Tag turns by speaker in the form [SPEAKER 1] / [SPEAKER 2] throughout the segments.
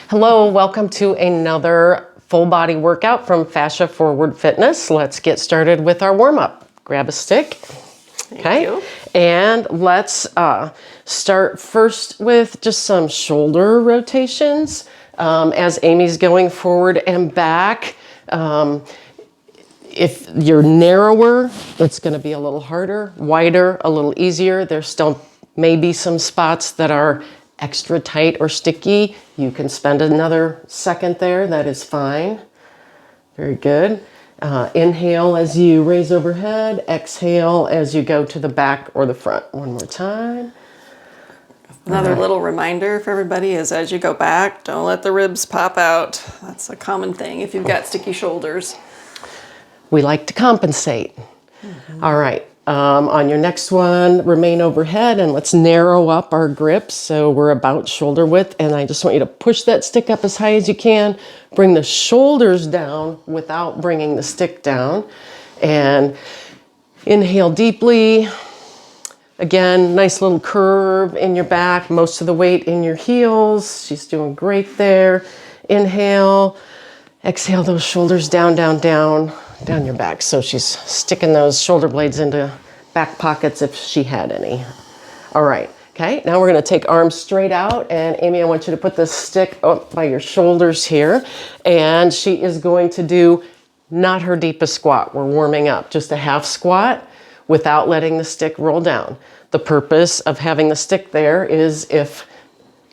[SPEAKER 1] Hello, welcome to another full body workout from Fascia-Forward Fitness. Let's get started with our warm-up. Grab a stick. Okay, and let's start first with just some shoulder rotations. As Amy's going forward and back, if you're narrower, it's going to be a little harder. Wider, a little easier. There's still maybe some spots that are extra tight or sticky. You can spend another second there. That is fine. Very good. Inhale as you raise overhead. Exhale as you go to the back or the front. One more time.
[SPEAKER 2] Another little reminder for everybody is as you go back, don't let the ribs pop out. That's a common thing if you've got sticky shoulders.
[SPEAKER 1] We like to compensate. All right. On your next one, remain overhead and let's narrow up our grip so we're about shoulder width. And I just want you to push that stick up as high as you can. Bring the shoulders down without bringing the stick down. And inhale deeply. Again, nice little curve in your back. Most of the weight in your heels. She's doing great there. Inhale. Exhale those shoulders down, down, down. Down your back. So she's sticking those shoulder blades into back pockets if she had any. All right. Okay. Now we're going to take arms straight out. And Amy, I want you to put the stick up by your shoulders here. And she is going to do not her deepest squat. We're warming up. Just a half squat without letting the stick roll down. The purpose of having the stick there is if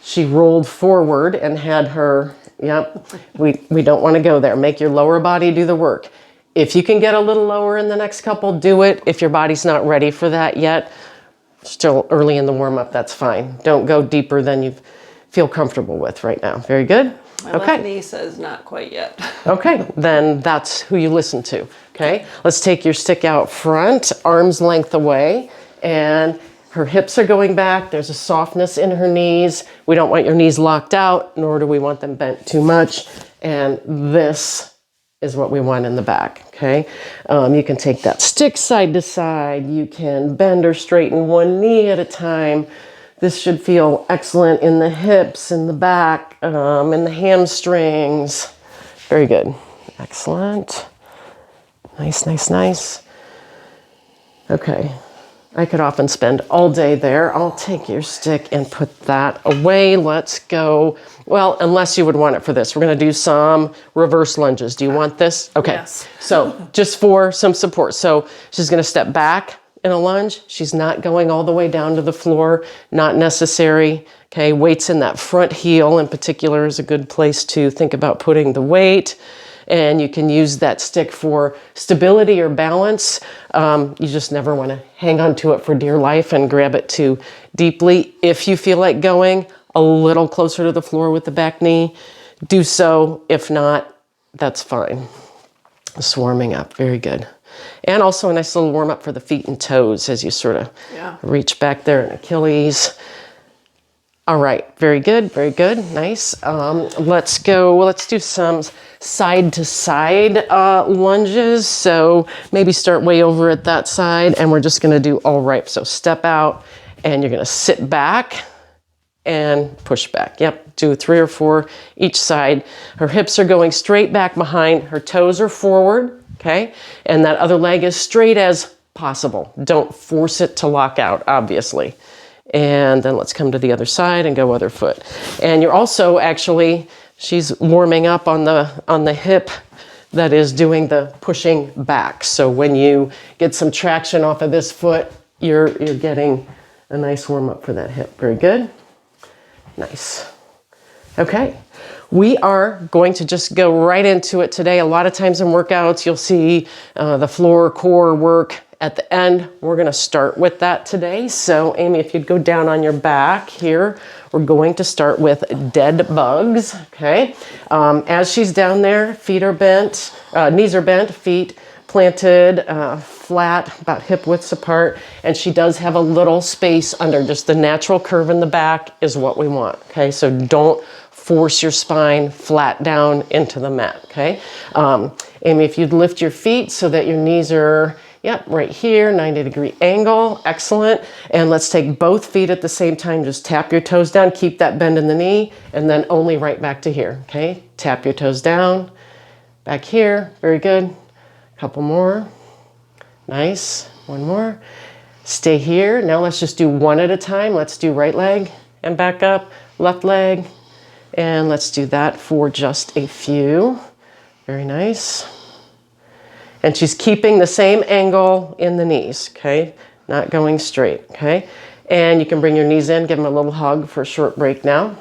[SPEAKER 1] she rolled forward and had her, yep, we don't want to go there. Make your lower body do the work. If you can get a little lower in the next couple, do it. If your body's not ready for that yet, still early in the warm-up, that's fine. Don't go deeper than you feel comfortable with right now. Very good?
[SPEAKER 2] My left knee says not quite yet.
[SPEAKER 1] Okay, then that's who you listen to. Okay, let's take your stick out front, arm's length away, and her hips are going back. There's a softness in her knees. We don't want your knees locked out, nor do we want them bent too much. And this is what we want in the back, okay? You can take that stick side to side. You can bend or straighten one knee at a time. This should feel excellent in the hips, in the back, in the hamstrings. Very good. Excellent. Nice, nice, nice. Okay. I could often spend all day there. I'll take your stick and put that away. Let's go. Well, unless you would want it for this. We're going to do some reverse lunges. Do you want this? Okay.
[SPEAKER 2] Yes.
[SPEAKER 1] So just for some support. So she's going to step back in a lunge. She's not going all the way down to the floor. Not necessary. Okay. Weight's in that front heel in particular is a good place to think about putting the weight. And you can use that stick for stability or balance. You just never want to hang on to it for dear life and grab it too deeply. If you feel like going a little closer to the floor with the back knee, do so. If not, that's fine. Just warming up. Very good. And also a nice little warm up for the feet and toes as you sort of reach back there in Achilles. All right, very good, nice. Let's go, let's do some side to side lunges. So maybe start way over at that side and we're just gonna do all right. So step out and you're gonna sit back and push back. Yep, do 3 or 4 each side. Her hips are going straight back behind, her toes are forward, okay? And that other leg is straight as possible. Don't force it to lock out, obviously. And then let's come to the other side and go other foot. And you're also actually, she's warming up on the hip that is doing the pushing back. So when you get some traction off of this foot, you're getting a nice warm up for that hip. Very good. Nice. Okay. We are going to just go right into it today. A lot of times in workouts, you'll see the floor core work at the end. We're going to start with that today. So Amy, if you'd go down on your back here, we're going to start with dead bugs. Okay. As she's down there, feet are bent, knees are bent, feet planted, flat, about hip widths apart. And she does have a little space under. Just the natural curve in the back is what we want. Okay. So don't force your spine flat down into the mat. Okay. Amy, if you'd lift your feet so that your knees are Yep, right here, 90-degree angle, excellent. And let's take both feet at the same time. Just tap your toes down, keep that bend in the knee, and then only right back to here, okay? Tap your toes down, back here, very good. Couple more, nice, one more. Stay here, now let's just do one at a time. Let's do right leg and back up, left leg, and let's do that for just a few. Very nice. And she's keeping the same angle in the knees, okay? Not going straight, okay? And you can bring your knees in, give them a little hug for a short break now,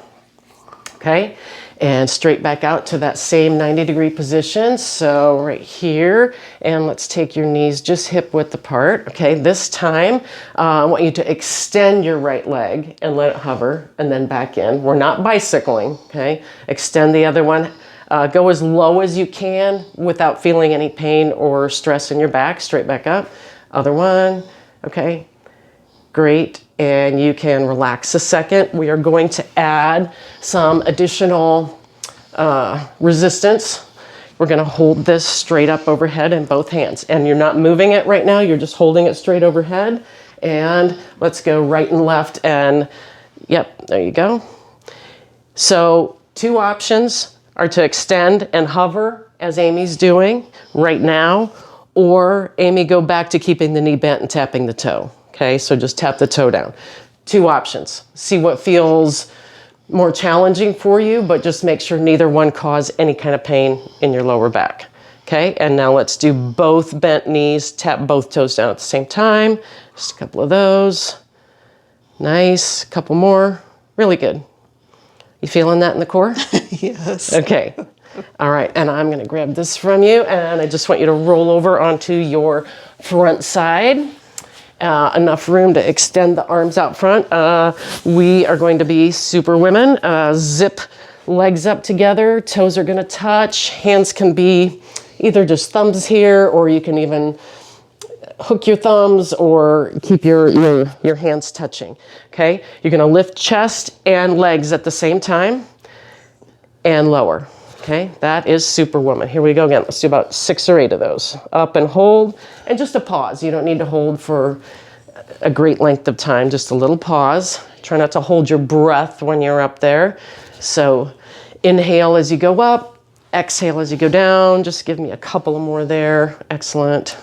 [SPEAKER 1] okay? And straight back out to that same 90-degree position. So right here, and let's take your knees just hip width apart, okay? This time, I want you to extend your right leg and let it hover, and then back in. We're not bicycling, okay? Extend the other one. Go as low as you can without feeling any pain or stress in your back. Straight back up. Other one. Okay. Great. And you can relax a second. We are going to add some additional resistance. We're going to hold this straight up overhead in both hands. And you're not moving it right now. You're just holding it straight overhead. And let's go right and left. And yep, there you go. So 2 options are to extend and hover as Amy's doing right now, or Amy, go back to keeping the knee bent and tapping the toe. Okay, so just tap the toe down. 2 options. See what feels more challenging for you, but just make sure neither one cause any kind of pain in your lower back. Okay, and now let's do both bent knees, tap both toes down at the same time. Just a couple of those. Nice, couple more. Really good. You feeling that in the core?
[SPEAKER 2] Yes.
[SPEAKER 1] Okay. All right, and I'm gonna grab this from you, and I just want you to roll over onto your front side. Enough room to extend the arms out front. We are going to be super women. Zip legs up together, toes are gonna touch, hands can be either just thumbs here, or you can even hook your thumbs or keep your hands touching, okay? You're gonna lift chest and legs at the same time and lower, okay? That is Superwoman. Here we go again. Let's do about 6 or 8 of those. Up and hold, and just a pause. You don't need to hold for a great length of time, just a little pause. Try not to hold your breath when you're up there. So inhale as you go up, exhale as you go down. Just give me a couple of more there. Excellent.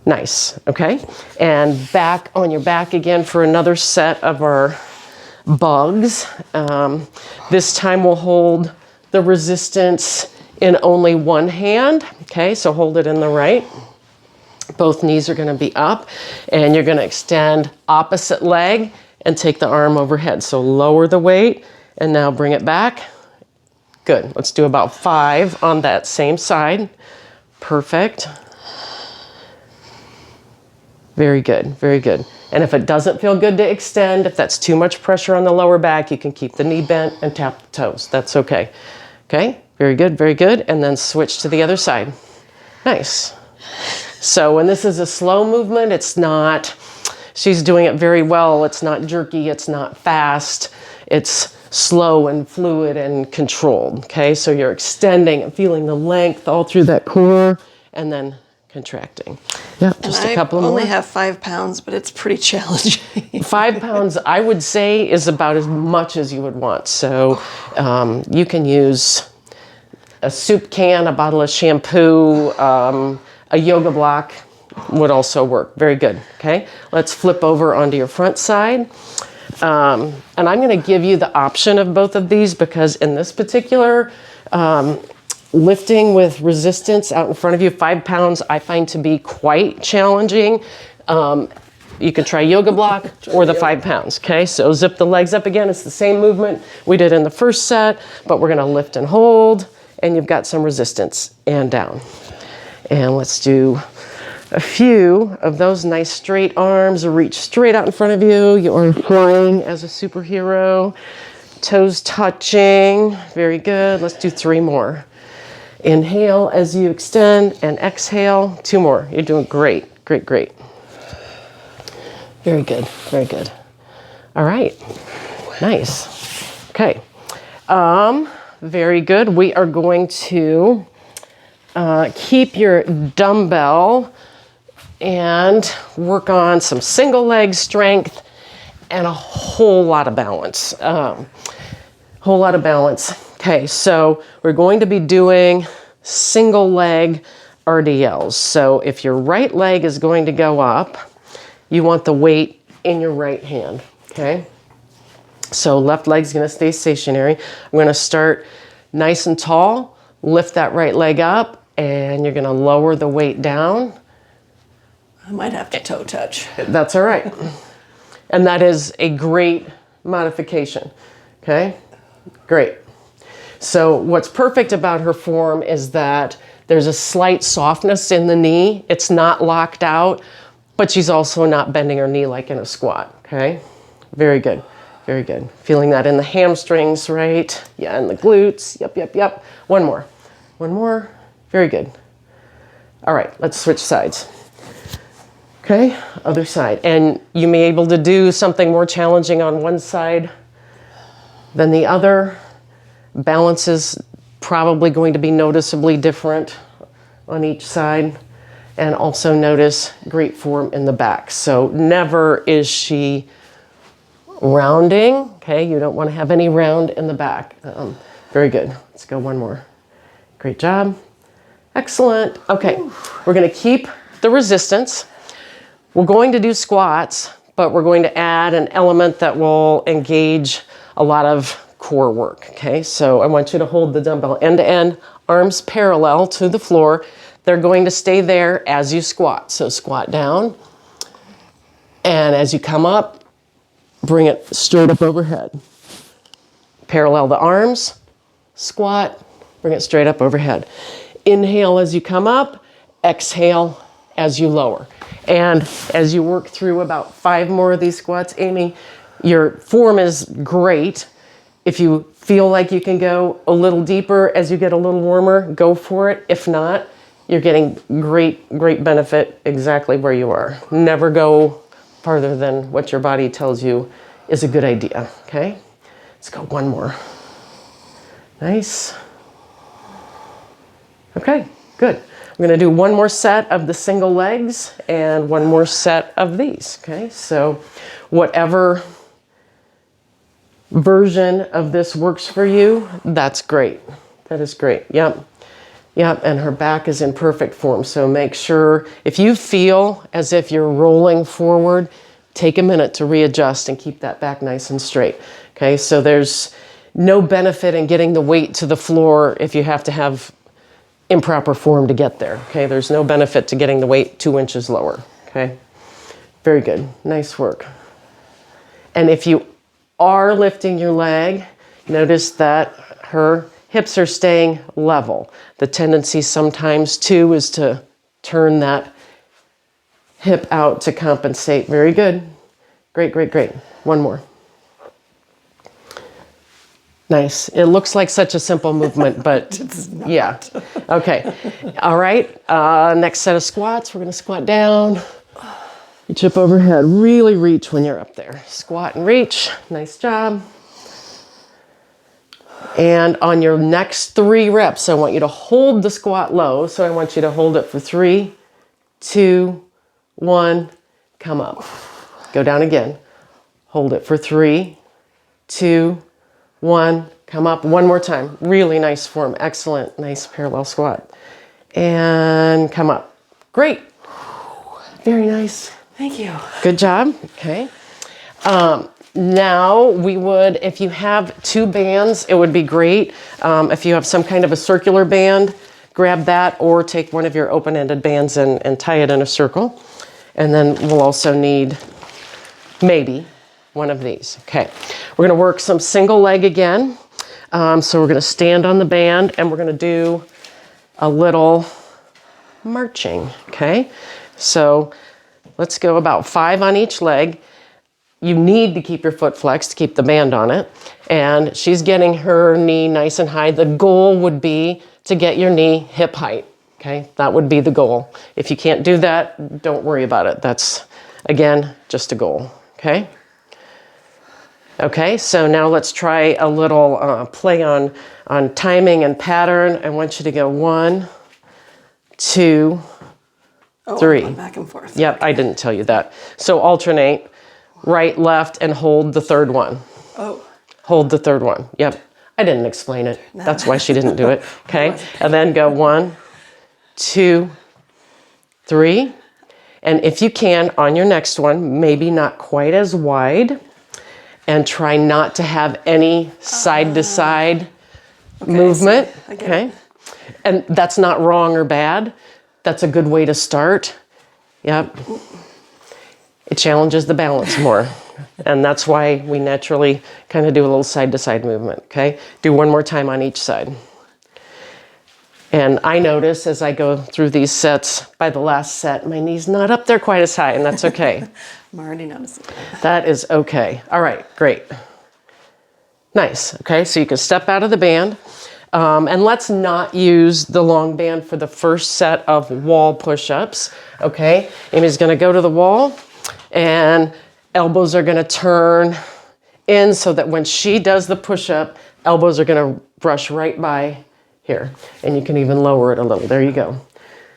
[SPEAKER 1] Nice, okay? And back on your back again for another set of our bugs. This time we'll hold the resistance in only one hand, okay? So hold it in the right. Both knees are gonna be up, and you're gonna extend opposite leg and take the arm overhead. So lower the weight, and now bring it back. Good, let's do about 5 on that same side. Perfect. Very good, very good. And if it doesn't feel good to extend, if that's too much pressure on the lower back, you can keep the knee bent and tap the toes. That's okay. Okay, very good, very good. And then switch to the other side. Nice. So when this is a slow movement, it's not, she's doing it very well. It's not jerky, it's not fast. It's slow and fluid and controlled, okay? So you're extending and feeling the length all through that core, and then contracting. Yeah, just a couple more.
[SPEAKER 2] I only have 5 pounds, but it's pretty challenging.
[SPEAKER 1] 5 pounds, I would say, is about as much as you would want. So you can use a soup can, a bottle of shampoo, a yoga block would also work. Very good, okay? Let's flip over onto your front side. And I'm gonna give you the option of both of these, because in this particular lifting with resistance out in front of you, 5 pounds, I find to be quite challenging. You can try yoga block or the 5 pounds, okay? So zip the legs up again. It's the same movement we did in the first set, but we're gonna lift and hold, and you've got some resistance and down. And let's do a few of those nice straight arms. Reach straight out in front of you. You are flying as a superhero. Toes touching. Very good. Let's do 3 more. Inhale as you extend, and exhale. 2 more. You're doing great. Great, great. Very good. Very good. All right. Nice. Okay. Very good. We are going to keep your dumbbell and work on some single leg strength and a whole lot of balance. Okay, so we're going to be doing single leg RDLs. So if your right leg is going to go up, you want the weight in your right hand, okay? So left leg's gonna stay stationary. I'm gonna start nice and tall, lift that right leg up, and you're gonna lower the weight down.
[SPEAKER 2] I might have to toe touch.
[SPEAKER 1] That's all right. And that is a great modification, okay? Great. So what's perfect about her form is that there's a slight softness in the knee. It's not locked out, but she's also not bending her knee like in a squat, okay? Very good, very good. Feeling that in the hamstrings, right? Yeah, and the glutes, yep. One more, very good. All right, let's switch sides. Okay, other side. And you may be able to do something more challenging on one side than the other. Balance is probably going to be noticeably different on each side. And also notice great form in the back. So never is she rounding. Okay, you don't want to have any round in the back. Very good. Let's go one more. Great job. Excellent. Okay, we're going to keep the resistance. We're going to do squats, but we're going to add an element that will engage a lot of core work, okay? So I want you to hold the dumbbell end to end, arms parallel to the floor. They're going to stay there as you squat. So squat down, and as you come up, bring it straight up overhead. Parallel the arms, squat, bring it straight up overhead. Inhale as you come up, exhale as you lower. And as you work through about 5 more of these squats, Amy, your form is great. If you feel like you can go a little deeper as you get a little warmer, go for it. If not, you're getting great benefit exactly where you are. Never go farther than what your body tells you is a good idea, okay? Let's go one more. Nice. Okay, good. I'm gonna do one more set of the single legs and one more set of these, okay? So whatever version of this works for you, that's great. That is great, yep. Yep, and her back is in perfect form. So make sure, if you feel as if you're rolling forward, take a minute to readjust and keep that back nice and straight, okay? So there's no benefit in getting the weight to the floor if you have to have improper form to get there, okay? There's no benefit to getting the weight 2 inches lower, okay? Very good, nice work. And if you are lifting your leg, notice that her hips are staying level. The tendency sometimes too is to turn that hip out to compensate. Very good, great. One more. Nice. It looks like such a simple movement, but yeah. Okay. All right. Next set of squats. We're going to squat down. Reach up overhead. Really reach when you're up there. Squat and reach. Nice job. And on your next 3 reps, I want you to hold the squat low. So I want you to hold it for 3, 2, 1. Come up. Go down again. Hold it for 3, 2, 1, come up. One more time. Really nice form. Excellent. Nice parallel squat. And come up. Great. Very nice.
[SPEAKER 2] Thank you.
[SPEAKER 1] Good job. Okay. Now we would, if you have 2 bands, it would be great. If you have some kind of a circular band, grab that, or take one of your open-ended bands and tie it in a circle. And then we'll also need maybe one of these. Okay, we're gonna work some single leg again. So we're gonna stand on the band and we're gonna do a little marching, okay? So let's go about 5 on each leg. You need to keep your foot flexed to keep the band on it. And she's getting her knee nice and high. The goal would be to get your knee hip height, okay? That would be the goal. If you can't do that, don't worry about it. That's, again, just a goal, okay? Okay, so now let's try a little play on timing and pattern. I want you to go 1, 2,
[SPEAKER 2] Oh,
[SPEAKER 1] 3.
[SPEAKER 2] going back and forth.
[SPEAKER 1] Yep, I didn't tell you that. So alternate, right, left, and hold the third one.
[SPEAKER 2] Oh.
[SPEAKER 1] Hold the third one. Yep. I didn't explain it. No. That's why she didn't do it. Okay. And then go 1, 2, 3. And if you can, on your next one, maybe not quite as wide, and try not to have any side to side movement. Okay. And that's not wrong or bad. That's a good way to start. Yep. It challenges the balance more. And that's why we naturally kind of do a little side to side movement. Okay. Do one more time on each side. And I notice as I go through these sets, by the last set, my knee's not up there quite as high, and that's okay.
[SPEAKER 2] I'm already noticing.
[SPEAKER 1] That is okay. All right, great. Nice. Okay, so you can step out of the band. And let's not use the long band for the first set of wall push-ups. Okay, Amy's gonna go to the wall, and elbows are gonna turn in so that when she does the push-up, elbows are gonna brush right by here, and you can even lower it a little. There you go.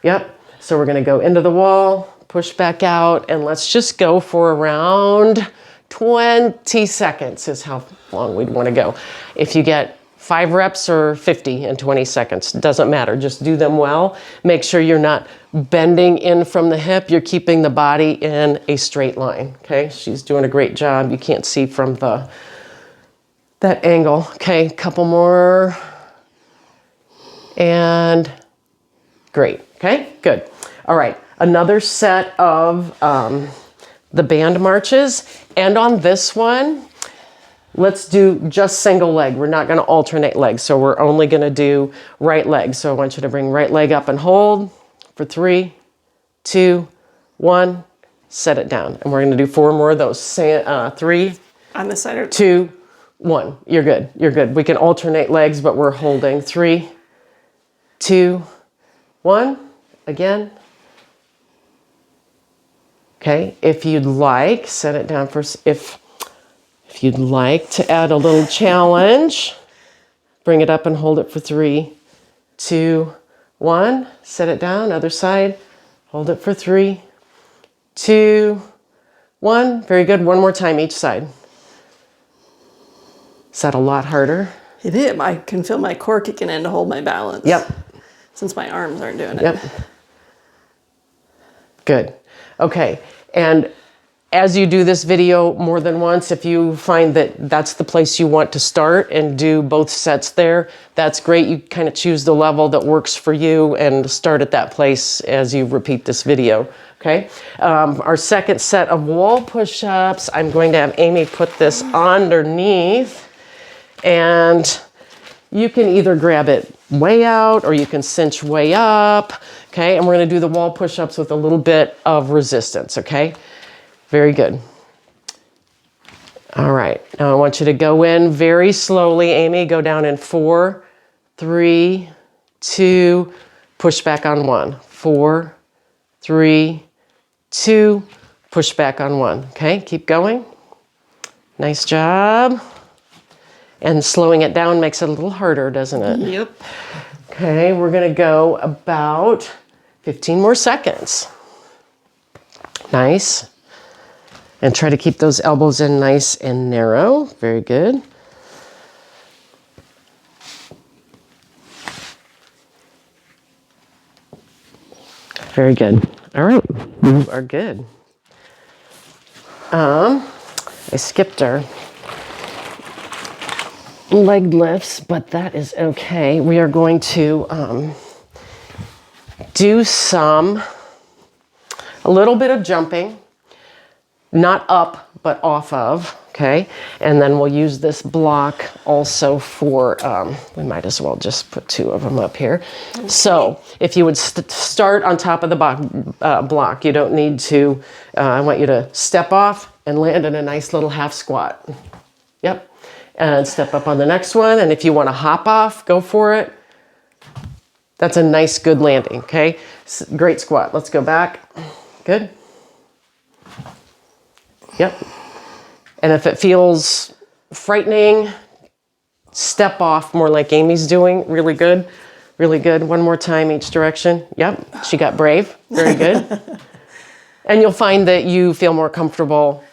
[SPEAKER 1] Yep. So we're going to go into the wall, push back out, and let's just go for around 20 seconds is how long we'd want to go. If you get 5 reps or 50 in 20 seconds, doesn't matter. Just do them well. Make sure you're not bending in from the hip. You're keeping the body in a straight line. Okay. She's doing a great job. You can't see from that angle. Okay. Couple more. And great, okay, good. All right, another set of the band marches. And on this one, let's do just single leg. We're not gonna alternate legs, so we're only gonna do right leg. So I want you to bring right leg up and hold for 3, 2, 1, set it down. And we're gonna do 4 more of those. 3,
[SPEAKER 2] On the side or
[SPEAKER 1] 2, 1, you're good, you're good. We can alternate legs, but we're holding 3, 2, 1, again. Okay, if you'd like, set it down for, if you'd like to add a little challenge, bring it up and hold it for 3, 2, 1, set it down, other side, hold it for 3, 2, 1, very good, one more time each side. Is that a lot harder?
[SPEAKER 2] It is. I can feel my core kicking in to hold my balance.
[SPEAKER 1] Yep.
[SPEAKER 2] Since my arms aren't doing it.
[SPEAKER 1] Yep. Good. Okay. And as you do this video more than once, if you find that that's the place you want to start and do both sets there, that's great. You kind of choose the level that works for you and start at that place as you repeat this video. Okay. Our second set of wall push-ups, I'm going to have Amy put this underneath, and you can either grab it way out or you can cinch way up, okay? And we're gonna do the wall push-ups with a little bit of resistance, okay? Very good. All right, now I want you to go in very slowly, Amy. Go down in 4, 3, 2, push back on 1. 4, 3, 2, push back on 1, okay? Keep going. Nice job. And slowing it down makes it a little harder, doesn't it?
[SPEAKER 2] Yep.
[SPEAKER 1] Okay, we're gonna go about 15 more seconds. Nice. And try to keep those elbows in nice and narrow. Very good. Very good. All right, you are good. I skipped our leg lifts, but that is okay. We are going to do a little bit of jumping, not up, but off of, okay? And then we'll use this block also for, we might as well just put 2 of them up here. Okay. So if you would start on top of the block, you don't need to, I want you to step off and land in a nice little half squat. Yep. And step up on the next one. And if you want to hop off, go for it. That's a nice, good landing, okay? Great squat. Let's go back. Good. Yep. And if it feels frightening, step off more like Amy's doing. Really good. Really good. One more time each direction. Yep, she got brave. Very good. And you'll find that you feel more comfortable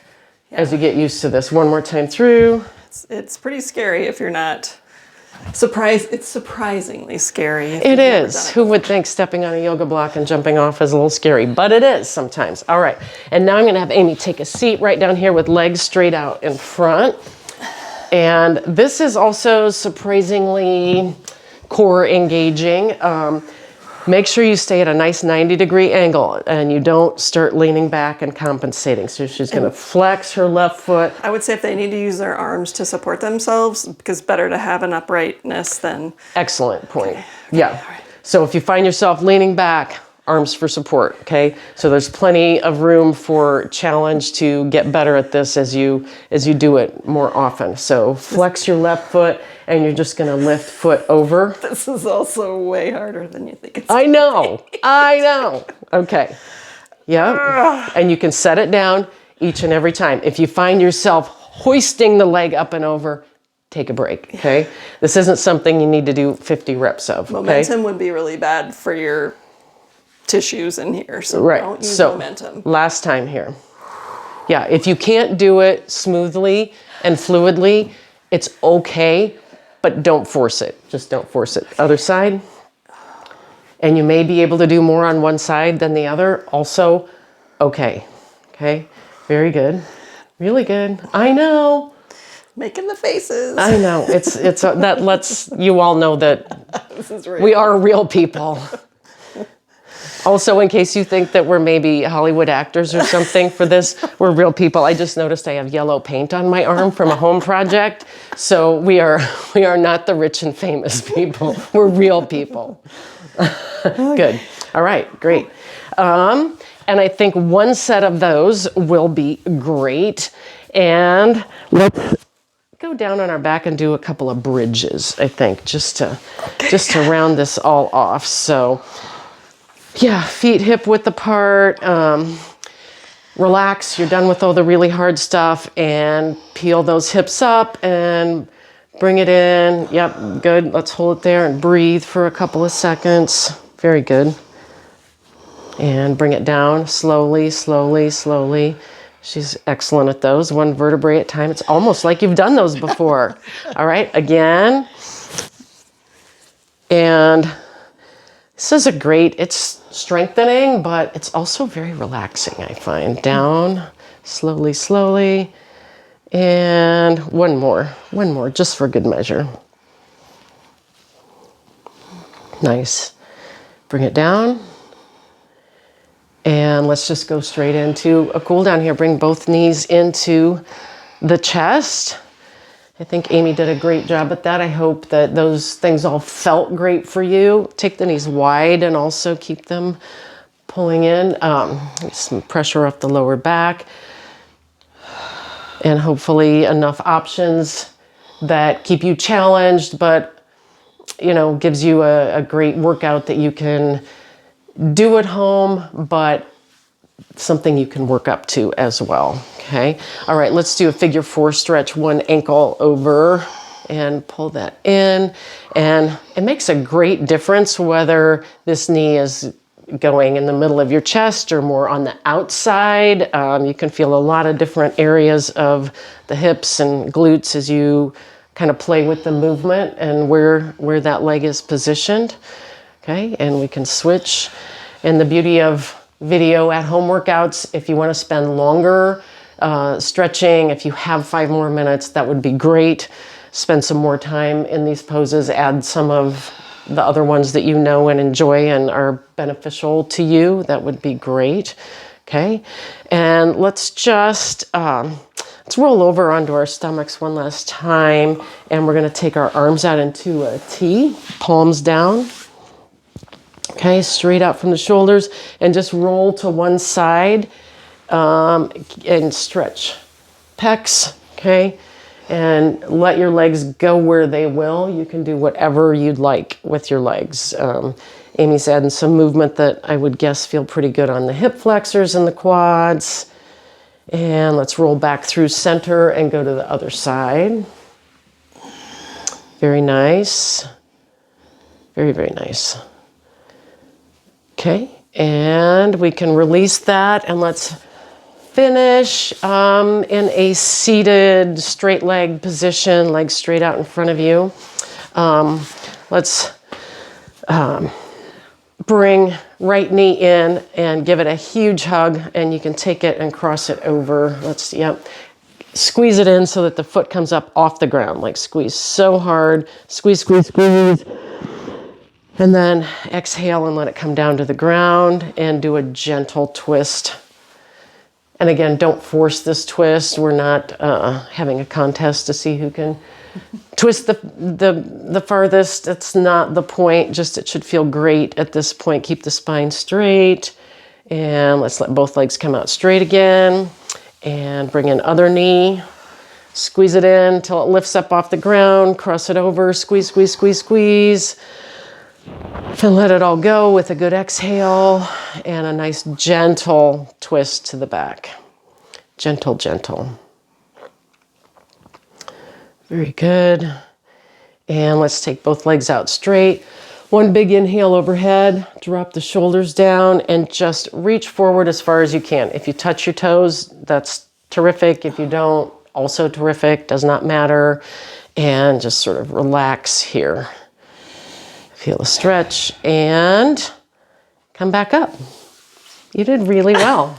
[SPEAKER 1] as you get used to this. One more time through.
[SPEAKER 2] It's pretty scary if you're not surprised. It's surprisingly scary. If
[SPEAKER 1] It
[SPEAKER 2] you've never
[SPEAKER 1] is.
[SPEAKER 2] done it
[SPEAKER 1] Who would think stepping on a yoga block and jumping off is a little scary, but it is sometimes. All right. And now I'm going to have Amy take a seat right down here with legs straight out in front. And this is also surprisingly core engaging. Make sure you stay at a nice 90-degree angle and you don't start leaning back and compensating. So she's going to flex her left foot.
[SPEAKER 2] I would say if they need to use their arms to support themselves, because better to have an uprightness than...
[SPEAKER 1] Excellent point. Yeah. So if you find yourself leaning back, arms for support, okay? So there's plenty of room for challenge to get better at this as you do it more often. So flex your left foot and you're just gonna lift foot over.
[SPEAKER 2] This is also way harder than you think it's
[SPEAKER 1] I know. Okay. Yeah. And you can set it down each and every time. If you find yourself hoisting the leg up and over, take a break, okay? This isn't something you need to do 50 reps of, okay?
[SPEAKER 2] Momentum would be really bad for your tissues in here, so don't use momentum.
[SPEAKER 1] Last time here. Yeah, if you can't do it smoothly and fluidly, it's okay, but don't force it. Just don't force it. Other side. And you may be able to do more on one side than the other. Also, okay. Okay, very good. Really good. I know.
[SPEAKER 2] Making the faces.
[SPEAKER 1] I know. It's that lets you all know that
[SPEAKER 2] This is real.
[SPEAKER 1] we are real people. Also, in case you think that we're maybe Hollywood actors or something for this, we're real people. I just noticed I have yellow paint on my arm from a home project. So we are not the rich and famous people. We're real people. Good. All right, great. And I think one set of those will be great. And let's go down on our back and do a couple of bridges, I think, just to round this all off. So yeah, feet hip width apart, relax, you're done with all the really hard stuff, and peel those hips up and bring it in. Yep, good. Let's hold it there and breathe for a couple of seconds. Very good. And bring it down slowly, slowly, slowly. She's excellent at those, one vertebrae at a time. It's almost like you've done those before. All right, again. And this is it's strengthening, but it's also very relaxing, I find. Down, slowly, slowly. And one more, just for good measure. Nice. Bring it down. And let's just go straight into a cool down here. Bring both knees into the chest. I think Amy did a great job at that. I hope that those things all felt great for you. Take the knees wide and also keep them pulling in. Some pressure off the lower back. And hopefully enough options that keep you challenged, but gives you a great workout that you can do at home, but something you can work up to as well, okay? All right, let's do a figure 4 stretch, one ankle over and pull that in. And it makes a great difference whether this knee is going in the middle of your chest or more on the outside. You can feel a lot of different areas of the hips and glutes as you kind of play with the movement and where that leg is positioned. Okay, and we can switch. And the beauty of video at home workouts, if you want to spend longer stretching, if you have 5 more minutes, that would be great. Spend some more time in these poses, add some of the other ones that you know and enjoy and are beneficial to you. That would be great. Okay, and let's just, let's roll over onto our stomachs one last time. And we're going to take our arms out into a T, palms down. Okay, straight out from the shoulders and just roll to one side and stretch pecs, okay? And let your legs go where they will. You can do whatever you'd like with your legs. Amy's adding some movement that I would guess feel pretty good on the hip flexors and the quads. And let's roll back through center and go to the other side. Very nice. Very, very nice. Okay, and we can release that, and let's finish in a seated straight leg position, legs straight out in front of you. Let's bring right knee in and give it a huge hug, and you can take it and cross it over. Let's, yep. Squeeze it in so that the foot comes up off the ground, like squeeze so hard, squeeze, squeeze, squeeze. And then exhale and let it come down to the ground and do a gentle twist. And again, don't force this twist. We're not having a contest to see who can twist the farthest. That's not the point, just it should feel great at this point. Keep the spine straight, and let's let both legs come out straight again. And bring in other knee, squeeze it in until it lifts up off the ground, cross it over, squeeze, squeeze, squeeze, squeeze. And let it all go with a good exhale and a nice gentle twist to the back. Gentle, gentle. Very good. And let's take both legs out straight. One big inhale overhead, drop the shoulders down, and just reach forward as far as you can. If you touch your toes, that's terrific. If you don't, also terrific, does not matter. And just sort of relax here. Feel a stretch and come back up. You did really well.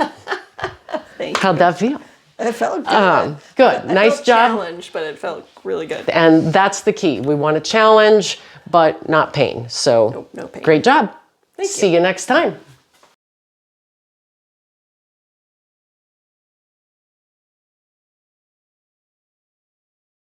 [SPEAKER 2] Thank you.
[SPEAKER 1] How'd that feel?
[SPEAKER 2] It felt good.
[SPEAKER 1] Good, nice job.
[SPEAKER 2] Challenge, but it felt really good.
[SPEAKER 1] And that's the key. We want a challenge, but not pain. So
[SPEAKER 2] No pain.
[SPEAKER 1] great job.
[SPEAKER 2] Thank you.
[SPEAKER 1] See you next time.